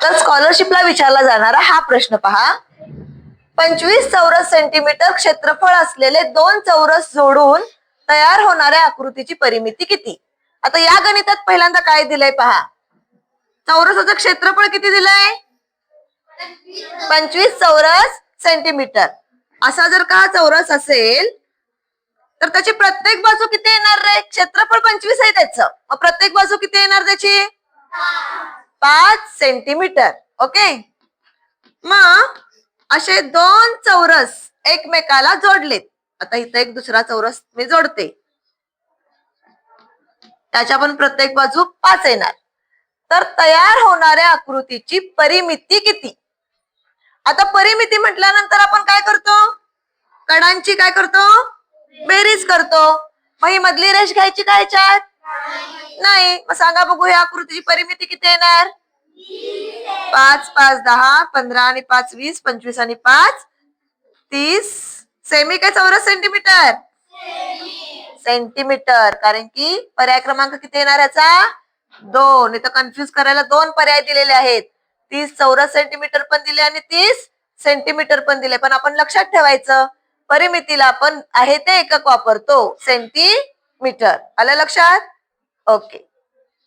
तर स्कॉलरशिपला विचारला जाणारा हा प्रश्न पहा. 25 चौरस सेंटीमीटर क्षेत्रफळ असलेले 2 चौरस जोडून तयार होणाऱ्या आकृतीची परिमिती किती? आता या गणितात पहिल्यांदा काय दिलंय पहा. चौरसाचं क्षेत्रफळ किती दिलंय? 25 चौरस सेंटीमीटर. असा जर का चौरस असेल तर त्याची प्रत्येक बाजू किती येणार रे? क्षेत्रफळ 25 आहे त्याचं, मग प्रत्येक बाजू किती येणार त्याची? 5 सेंटीमीटर. ओके. मग असे 2 चौरस एकमेकाला जोडलेत. आता इथं एक दुसरा चौरस मी जोडते, त्याच्या पण प्रत्येक बाजू 5 येणार. तर तयार होणाऱ्या आकृतीची परिमिती किती? आता परिमिती म्हटल्यानंतर आपण काय करतो? कडांची काय करतो? बेरीज करतो. मग ही मधली रेष घ्यायची काय ह्याच्यात? नाही. मग सांगा बघू या आकृतीची परिमिती किती येणार? 5 5 10 15 आणि 5 20 25 आणि 5 30. सेमी काय चौरस सेंटीमीटर? सेंटीमीटर. कारण की पर्याय क्रमांक किती येणार याचा? 2. इथं कन्फ्युज करायला 2 पर्याय दिलेले आहेत. 30 चौरस सेंटीमीटर पण दिले आणि 30 सेंटीमीटर पण दिले. पण आपण लक्षात ठेवायचं परिमितीला आपण आहे ते एकक वापरतो, सेंटीमीटर. आलं लक्षात? ओके.